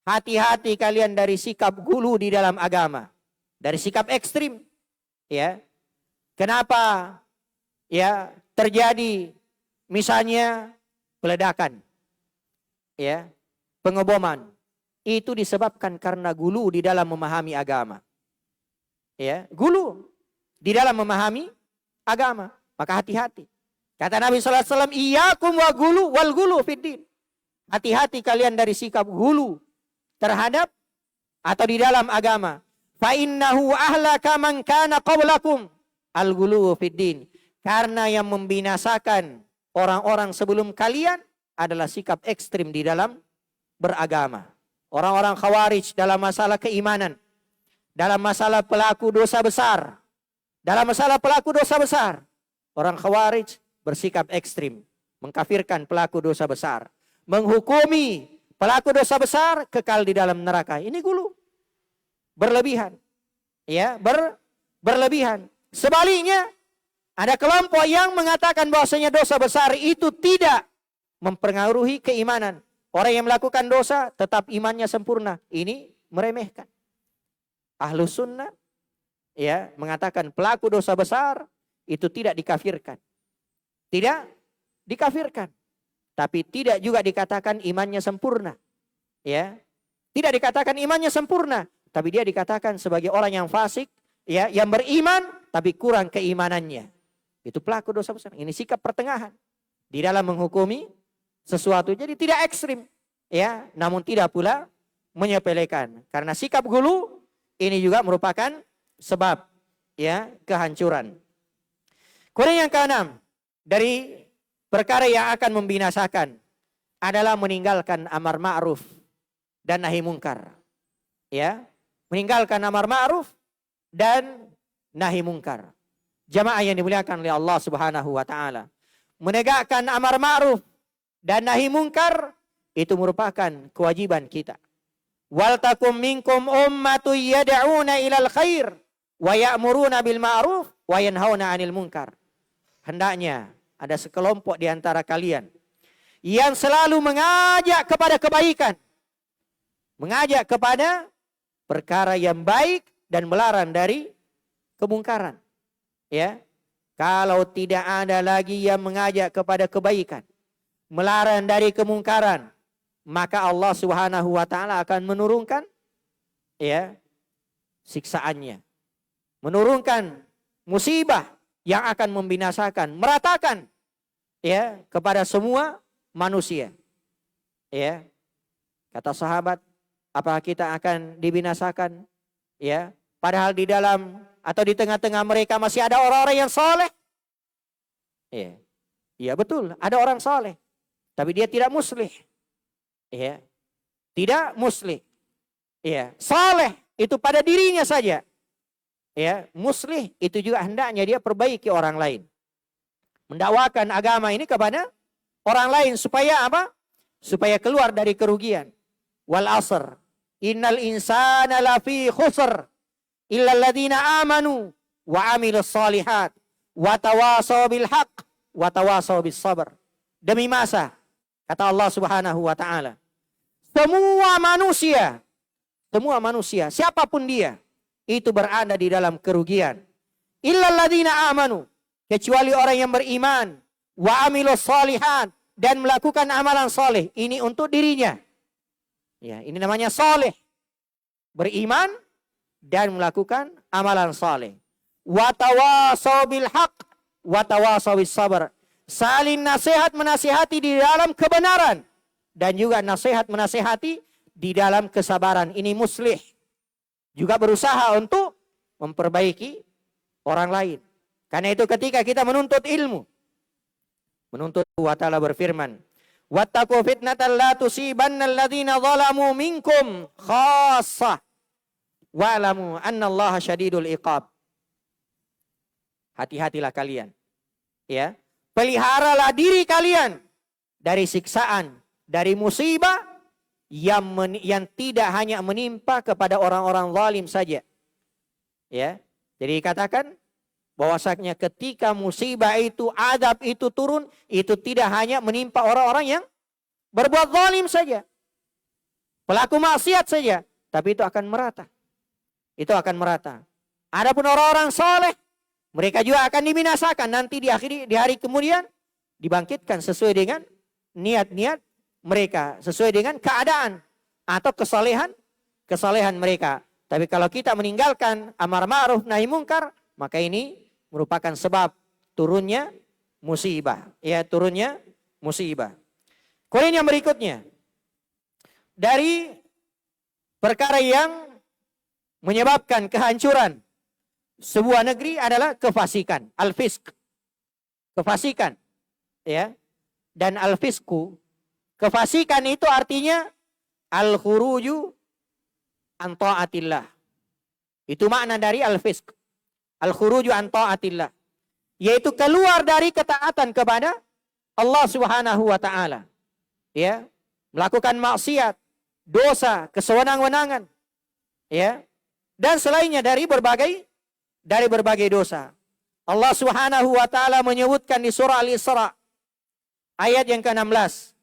[SPEAKER 1] hati-hati kalian dari sikap gulu di dalam agama, dari sikap ekstrim, ya. Kenapa? Ya, terjadi misalnya peledakan, ya, pengeboman. Itu disebabkan karena gulu di dalam memahami agama. Ya, gulu di dalam memahami agama. Maka hati-hati. Kata Nabi sallallahu alaihi wasallam, iyyakum wa gulu wal gulu fiddin. Hati-hati kalian dari sikap gulu terhadap atau di dalam agama. Fa innahu ahlaka man kana qablakum al gulu fiddin. Karena yang membinasakan orang-orang sebelum kalian adalah sikap ekstrim di dalam beragama. Orang-orang Khawarij dalam masalah keimanan, dalam masalah pelaku dosa besar. Dalam masalah pelaku dosa besar, orang Khawarij bersikap ekstrim, mengkafirkan pelaku dosa besar, menghukumi pelaku dosa besar kekal di dalam neraka. Ini gulu, berlebihan, ya, berlebihan. Sebaliknya, ada kelompok yang mengatakan bahwasanya dosa besar itu tidak mempengaruhi keimanan. Orang yang melakukan dosa tetap imannya sempurna. Ini meremehkan. Ahlus Sunnah, ya, mengatakan pelaku dosa besar itu tidak dikafirkan. Tidak dikafirkan. Tapi tidak juga dikatakan imannya sempurna. Ya. Tidak dikatakan imannya sempurna. Tapi dia dikatakan sebagai orang yang fasik, ya, yang beriman tapi kurang keimanannya. Itu pelaku dosa besar. Ini sikap pertengahan di dalam menghukumi sesuatu. Jadi tidak ekstrim, ya, namun tidak pula menyepelekan. Karena sikap gulu ini juga merupakan sebab, ya, kehancuran. Kemudian yang keenam dari perkara yang akan membinasakan adalah meninggalkan amar ma'ruf dan nahi mungkar. Ya, meninggalkan amar ma'ruf dan nahi mungkar. Jamaah yang dimuliakan oleh Allah Subhanahu wa taala. Menegakkan amar ma'ruf dan nahi mungkar itu merupakan kewajiban kita. Wal takum minkum ummatun yad'una ilal khair wa ya'muruna bil ma'ruf wa yanhauna 'anil munkar. Hendaknya ada sekelompok di antara kalian yang selalu mengajak kepada kebaikan, mengajak kepada perkara yang baik dan melarang dari kemungkaran. Ya, kalau tidak ada lagi yang mengajak kepada kebaikan, melarang dari kemungkaran, maka Allah Subhanahu wa taala akan menurunkan, ya, siksaannya. Menurunkan musibah yang akan membinasakan, meratakan, ya, kepada semua manusia. Ya. Kata sahabat, apakah kita akan dibinasakan? Ya, padahal di dalam atau di tengah-tengah mereka masih ada orang-orang yang soleh. Ya. Iya betul, ada orang soleh. Tapi dia tidak muslih. Ya. Tidak muslih. Ya. Saleh itu pada dirinya saja. Ya, muslih itu juga hendaknya dia perbaiki orang lain. Mendakwakan agama ini kepada orang lain supaya apa? Supaya keluar dari kerugian. Wal asr. Innal insana lafi khusr illa alladziina amanu wa 'amilus shalihat wa tawasaw bil haqq wa tawasaw bis sabr. Demi masa, Kata Allah Subhanahu wa taala, semua manusia, siapapun dia, itu berada di dalam kerugian. Illal ladzina amanu, kecuali orang yang beriman, wa amilus shalihat, dan melakukan amalan soleh. Ini untuk dirinya. Ya, ini namanya soleh. Beriman dan melakukan amalan soleh. Wa tawasaw bil haq, wa tawasaw bis sabr. Saling nasihat menasihati di dalam kebenaran, dan juga nasihat menasihati di dalam kesabaran. Ini muslih. Juga berusaha untuk memperbaiki orang lain. Karena itu ketika kita menuntut ilmu, menuntut wa ta'ala berfirman, wattaqu fitnatan la tusibanna alladhina zalamu minkum khassah wa'lamu annallaha syadidul iqab. Hati-hatilah kalian. Ya, peliharalah diri kalian dari siksaan, dari musibah yang tidak hanya menimpa kepada orang-orang zalim saja. Ya. Jadi katakan bahwasanya ketika musibah itu, azab itu turun, itu tidak hanya menimpa orang-orang yang berbuat zalim saja, pelaku maksiat saja, tapi itu akan merata. Itu akan merata. Adapun orang-orang soleh, mereka juga akan dibinasakan nanti di hari kemudian, dibangkitkan sesuai dengan niat-niat mereka, sesuai dengan keadaan atau kesalehan mereka. Tapi kalau kita meninggalkan amar ma'ruf nahi mungkar, maka ini merupakan sebab turunnya musibah. Ya, turunnya musibah. Kemudian yang berikutnya, dari perkara yang menyebabkan kehancuran sebuah negeri adalah kefasikan, al-fisq. Kefasikan, ya. Dan al-fisqu, kefasikan itu artinya al-khuruju an ta'atillah. Itu makna dari al-fisq. Al-khuruju an ta'atillah, yaitu keluar dari ketaatan kepada Allah Subhanahu wa taala. Ya, melakukan maksiat, dosa, kesewenang-wenangan. Ya. Dan selainnya dari berbagai dosa. Allah Subhanahu wa taala menyebutkan di surah Al-Isra ayat yang ke-16.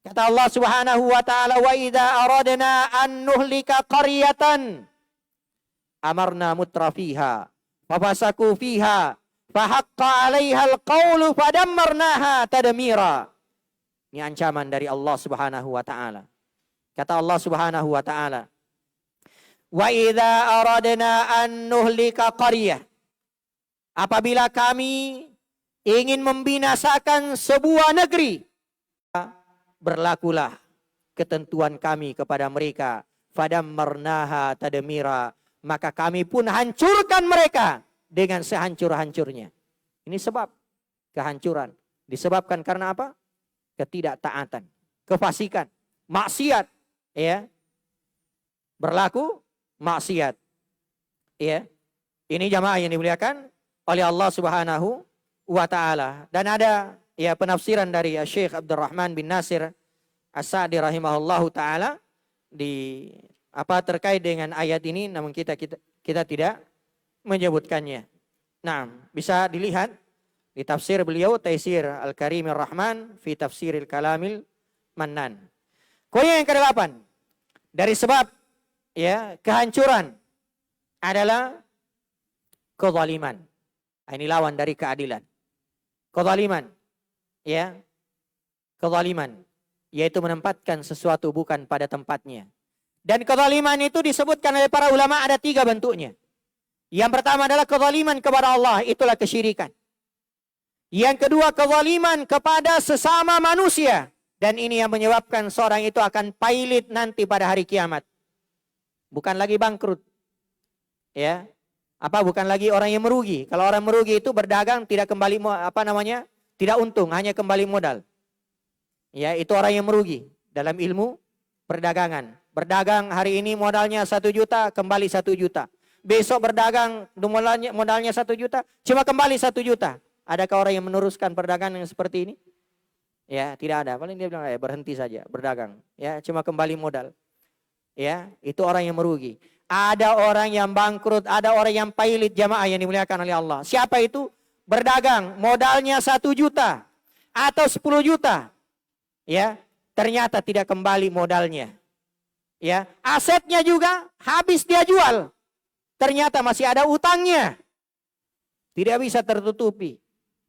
[SPEAKER 1] Kata Allah Subhanahu wa taala, wa idza aradna an nuhlika qaryatan amarna mutrafiha fafasaku fiha fahaqqa 'alaiha al-qaulu fadammarnaha tadmira. Ini ancaman dari Allah Subhanahu wa taala. Kata Allah Subhanahu wa taala, wa idza aradna an nuhlika qaryah, apabila kami ingin membinasakan sebuah negeri, berlakulah ketentuan kami kepada mereka, fadammarnaha tadmira, maka kami pun hancurkan mereka dengan sehancur-hancurnya. Ini sebab kehancuran disebabkan karena apa? Ketidaktaatan, kefasikan, maksiat, ya. Berlaku maksiat. Ya. Ini jamaah yang dimuliakan oleh Allah Subhanahu wa taala. Dan ada ya penafsiran dari Syekh Abdurrahman bin Nasir As-Sa'di rahimahullahu taala di terkait dengan ayat ini, namun kita tidak menyebutkannya. Nah, bisa dilihat di tafsir beliau Taisir Al-Karimir Rahman fi Tafsiril Kalamil Mannan. Kemudian yang ke-8, dari sebab ya kehancuran adalah kezaliman. Ini lawan dari keadilan. Kezaliman, ya, kezaliman, yaitu menempatkan sesuatu bukan pada tempatnya. Dan kezaliman itu disebutkan oleh para ulama ada 3 bentuknya. Yang pertama adalah kezaliman kepada Allah, itulah kesyirikan. Yang kedua, kezaliman kepada sesama manusia, dan ini yang menyebabkan seorang itu akan pailit nanti pada hari kiamat. Bukan lagi bangkrut. Ya. Bukan lagi orang yang merugi. Kalau orang merugi itu berdagang tidak kembali tidak untung, hanya kembali modal. Ya, itu orang yang merugi dalam ilmu perdagangan. Berdagang hari ini modalnya 1 juta, kembali 1 juta. Besok berdagang modalnya 1 juta, cuma kembali 1 juta. Adakah orang yang meneruskan perdagangan yang seperti ini? Ya, tidak ada. Paling dia bilang berhenti saja berdagang. Ya, cuma kembali modal. Ya, itu orang yang merugi. Ada orang yang bangkrut, ada orang yang pailit, jamaah yang dimuliakan oleh Allah. Siapa itu? Berdagang, modalnya 1 juta atau 10 juta. Ya, ternyata tidak kembali modalnya. Ya, asetnya juga habis dia jual. Ternyata masih ada utangnya. Tidak bisa tertutupi.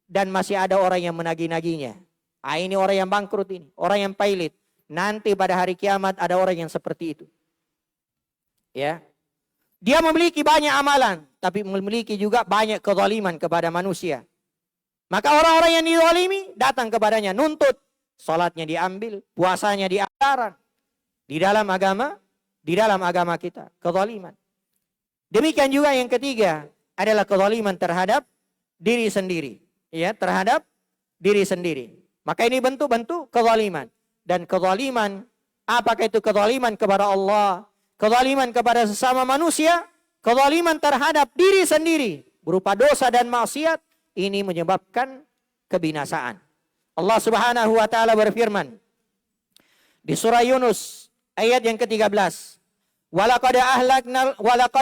[SPEAKER 1] Dan masih ada orang yang menagih-naginya. Ini orang yang bangkrut ini. Orang yang pailit. Nanti pada hari kiamat ada orang yang seperti itu. Ya. Dia memiliki banyak amalan. Tapi memiliki juga banyak kezaliman kepada manusia. Maka orang-orang yang dizalimi datang kepadanya. Nuntut. Salatnya diambil. Puasanya dianggaran. Di dalam agama kita. Kezaliman. Demikian juga yang ketiga adalah kezaliman terhadap diri sendiri. Ya, terhadap diri sendiri. Maka ini bentuk-bentuk kezaliman. Dan kezaliman, apakah itu kezaliman kepada Allah, kezaliman kepada sesama manusia, kezaliman terhadap diri sendiri berupa dosa dan maksiat, ini menyebabkan kebinasaan. Allah Subhanahu wa taala berfirman di surah Yunus ayat yang ke-13. Walaqad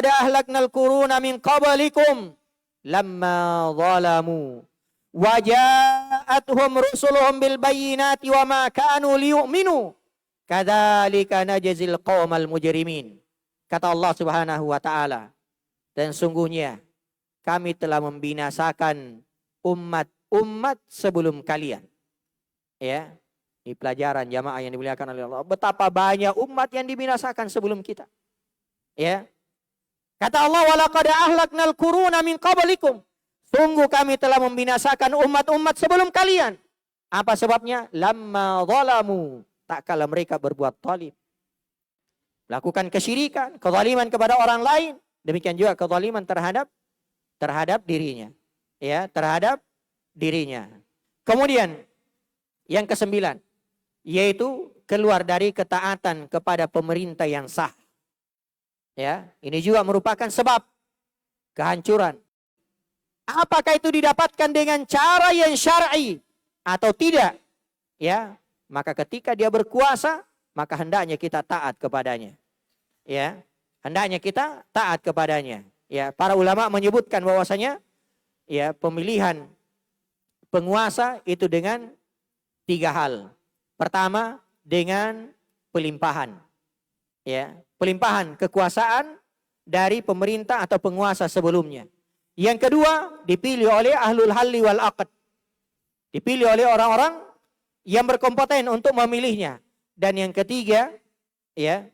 [SPEAKER 1] ahlaknal quruna min qablikum lamma zalamu wa ja'atuhum rusuluhum bil bayyinati wa ma kanu liyu'minu kadzalika najzil qaumal mujrimin. Kata Allah Subhanahu wa taala, dan sungguhnya kami telah membinasakan umat-umat sebelum kalian. Ya, ini pelajaran jamaah yang dimuliakan oleh Allah. Betapa banyak umat yang dibinasakan sebelum kita. Ya. Kata Allah, walaqad ahlaknal quruna min qablikum. Sungguh kami telah membinasakan umat-umat sebelum kalian. Apa sebabnya? Lamma zalamu. Tak kala mereka berbuat zalim. Lakukan kesyirikan, kezaliman kepada orang lain. Demikian juga kezaliman terhadap dirinya. Ya, terhadap dirinya. Kemudian yang ke-9, yaitu keluar dari ketaatan kepada pemerintah yang sah. Ya, ini juga merupakan sebab kehancuran. Apakah itu didapatkan dengan cara yang syar'i atau tidak? Ya, maka ketika dia berkuasa, maka hendaknya kita taat kepadanya. Ya, hendaknya kita taat kepadanya. Ya, para ulama menyebutkan bahwasanya ya, pemilihan penguasa itu dengan 3 hal. Pertama, dengan pelimpahan. Ya, pelimpahan kekuasaan dari pemerintah atau penguasa sebelumnya. Yang kedua, dipilih oleh ahlul halli wal aqd. Dipilih oleh orang-orang yang berkompeten untuk memilihnya. Dan yang ketiga, ya,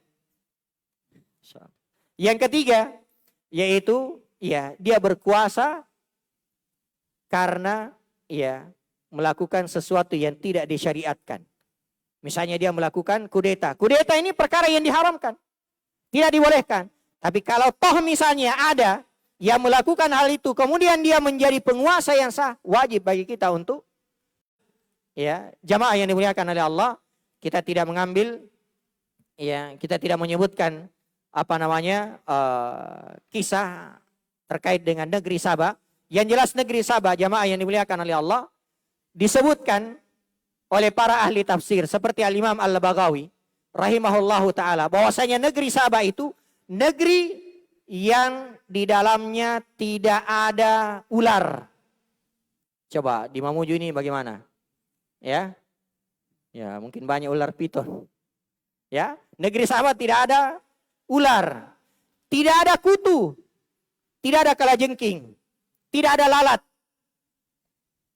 [SPEAKER 1] yang ketiga yaitu ya, dia berkuasa karena ya, melakukan sesuatu yang tidak disyariatkan. Misalnya dia melakukan kudeta. Kudeta ini perkara yang diharamkan. Tidak dibolehkan. Tapi kalau toh misalnya ada yang melakukan hal itu, kemudian dia menjadi penguasa yang sah, wajib bagi kita untuk ya, jamaah yang dimuliakan oleh Allah, kita tidak mengambil ya, kita tidak menyebutkan apa namanya kisah terkait dengan negeri Sabah. Yang jelas negeri Sabah, jamaah yang dimuliakan oleh Allah, disebutkan oleh para ahli tafsir seperti Al-Imam Al-Baghawi rahimahullahu taala bahwasanya negeri Sabah itu negeri yang di dalamnya tidak ada ular. Coba di Mamuju ini bagaimana? Ya. Ya, mungkin banyak ular piton. Ya, negeri Sabah tidak ada ular. Tidak ada kutu. Tidak ada kalajengking. Tidak ada lalat.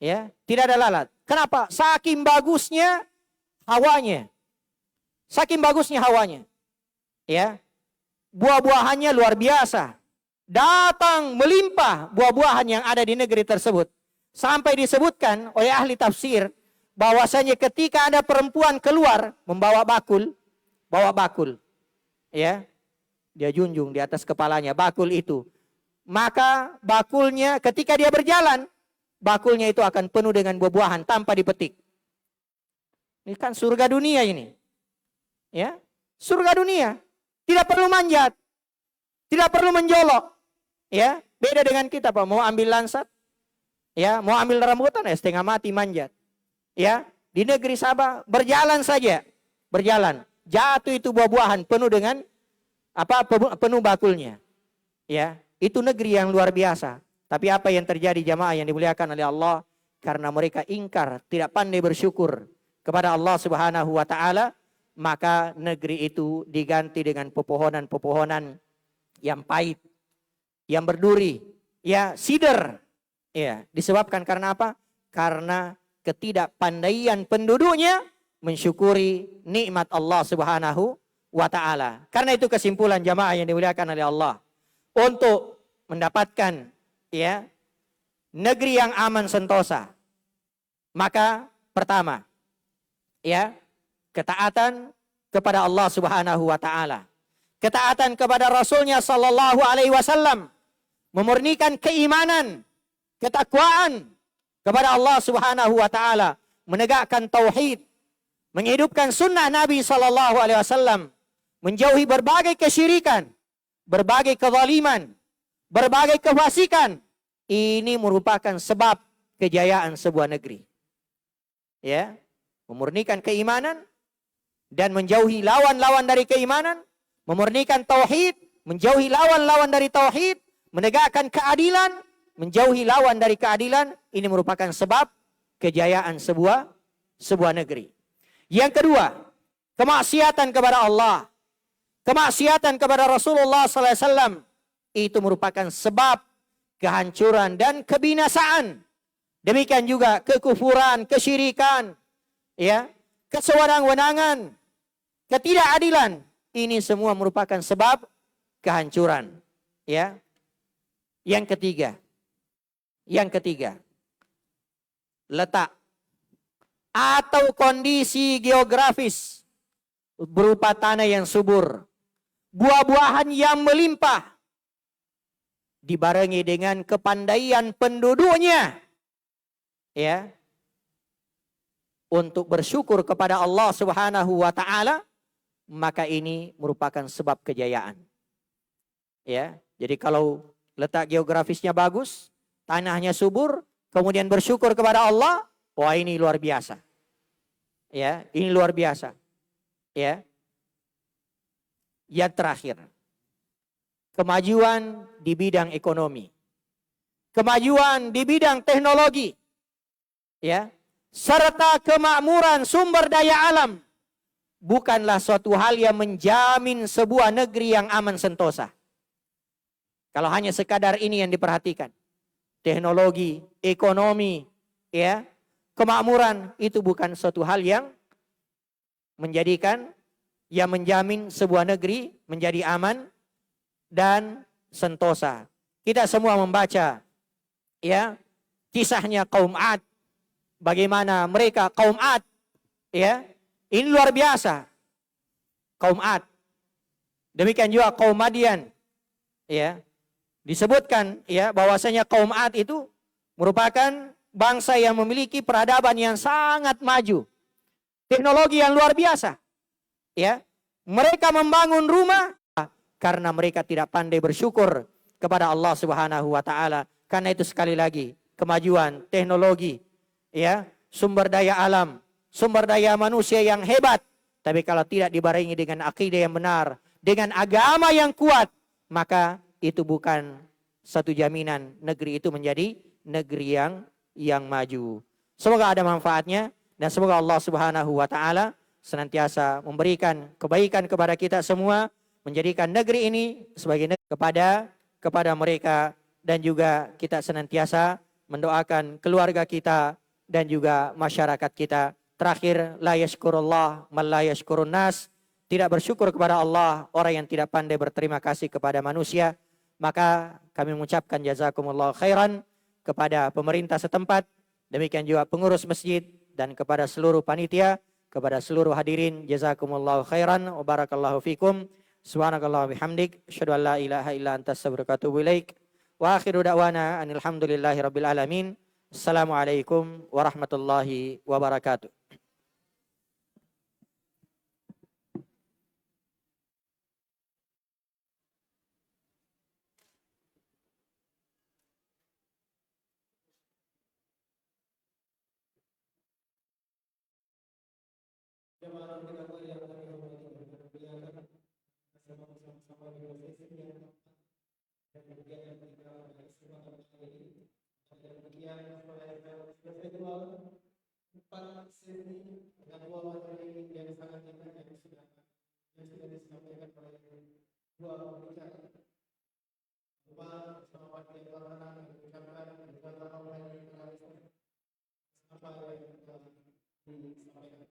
[SPEAKER 1] Ya, tidak ada lalat. Kenapa? Saking bagusnya hawanya. Saking bagusnya hawanya. Ya. Buah-buahannya luar biasa. Datang melimpah buah-buahan yang ada di negeri tersebut. Sampai disebutkan oleh ahli tafsir bahwasanya ketika ada perempuan keluar membawa bakul, bawa bakul. Ya. Dia junjung di atas kepalanya bakul itu. Maka bakulnya ketika dia berjalan, bakulnya itu akan penuh dengan buah-buahan tanpa dipetik. Ini kan surga dunia ini. Ya, surga dunia. Tidak perlu manjat. Tidak perlu menjolok. Ya, beda dengan kita, Pak. Mau ambil lansat, ya, mau ambil rambutan, ya setengah mati manjat. Ya, di negeri Sabah berjalan saja. Berjalan. Jatuh itu buah-buahan penuh dengan penuh bakulnya. Ya, itu negeri yang luar biasa. Tapi apa yang terjadi jamaah yang dimuliakan oleh Allah? Karena mereka ingkar, tidak pandai bersyukur. kepada Allah Subhanahu wa taala, maka negeri itu diganti dengan pepohonan-pepohonan yang pahit, yang berduri, ya, sidr. Ya, disebabkan karena apa? Karena ketidakpandaian penduduknya mensyukuri nikmat Allah Subhanahu wa taala. Karena itu kesimpulan jamaah yang dimuliakan oleh Allah, untuk mendapatkan, ya, negeri yang aman sentosa, maka pertama, ya, ketaatan kepada Allah Subhanahu wa taala, ketaatan kepada Rasulnya sallallahu alaihi wasallam, memurnikan keimanan, ketakwaan kepada Allah Subhanahu wa taala, menegakkan tauhid, menghidupkan sunnah Nabi sallallahu alaihi wasallam, menjauhi berbagai kesyirikan, berbagai kezaliman, berbagai kefasikan. Ini merupakan sebab kejayaan sebuah negeri. Ya, memurnikan keimanan dan menjauhi lawan-lawan dari keimanan, memurnikan tauhid, menjauhi lawan-lawan dari tauhid, menegakkan keadilan, menjauhi lawan dari keadilan. Ini merupakan sebab kejayaan sebuah negeri. Yang kedua, kemaksiatan kepada Allah, kemaksiatan kepada Rasulullah sallallahu alaihi wasallam, itu merupakan sebab kehancuran dan kebinasaan. Demikian juga kekufuran, kesyirikan, ya, kesewenang-wenangan, ketidakadilan. Ini semua merupakan sebab kehancuran. Ya. Yang ketiga, letak atau kondisi geografis berupa tanah yang subur, buah-buahan yang melimpah, dibarengi dengan kepandaian penduduknya, ya, untuk bersyukur kepada Allah Subhanahu wa taala, maka ini merupakan sebab kejayaan. Ya, jadi kalau letak geografisnya bagus, tanahnya subur, kemudian bersyukur kepada Allah, wah, ini luar biasa. Ya, ini luar biasa. Ya. Yang terakhir, kemajuan di bidang ekonomi, kemajuan di bidang teknologi, ya, serta kemakmuran sumber daya alam bukanlah suatu hal yang menjamin sebuah negeri yang aman sentosa. Kalau hanya sekadar ini yang diperhatikan, teknologi, ekonomi, ya, kemakmuran, itu bukan suatu hal yang menjamin sebuah negeri menjadi aman dan sentosa. Kita semua membaca, ya, kisahnya kaum Ad, bagaimana mereka kaum Ad, ya, ini luar biasa. Kaum Ad. Demikian juga kaum Madian, ya. Disebutkan, ya, bahwasanya kaum Ad itu merupakan bangsa yang memiliki peradaban yang sangat maju, teknologi yang luar biasa. Ya, mereka membangun rumah karena mereka tidak pandai bersyukur kepada Allah Subhanahu wa taala. Karena itu sekali lagi, kemajuan teknologi, ya, sumber daya alam, sumber daya manusia yang hebat, tapi kalau tidak dibarengi dengan akidah yang benar, dengan agama yang kuat, maka itu bukan satu jaminan negeri itu menjadi negeri yang maju. Semoga ada manfaatnya dan semoga Allah Subhanahu wa taala senantiasa memberikan kebaikan kepada kita semua, menjadikan negeri ini sebagai negeri kepada mereka, dan juga kita senantiasa mendoakan keluarga kita dan juga masyarakat kita. Terakhir, la yashkurullah man la yashkurun nas, tidak bersyukur kepada Allah orang yang tidak pandai berterima kasih kepada manusia. Maka kami mengucapkan jazakumullah khairan kepada pemerintah setempat, demikian juga pengurus masjid, dan kepada seluruh panitia, kepada seluruh hadirin, jazakumullah khairan wa barakallahu fikum. Subhanakallah bihamdik, asyhadu an la ilaha illa anta astaghfiruka wa atubu ilaik. Wa akhiru da'wana anil hamdulillahi rabbil alamin. Assalamualaikum warahmatullahi wabarakatuh.
[SPEAKER 2] empat sesi dengan dua materi yang sangat indah yang sudah disampaikan oleh dua pembicara. Selamat yang mengucapkan kepada Allah yang apa yang telah disampaikan.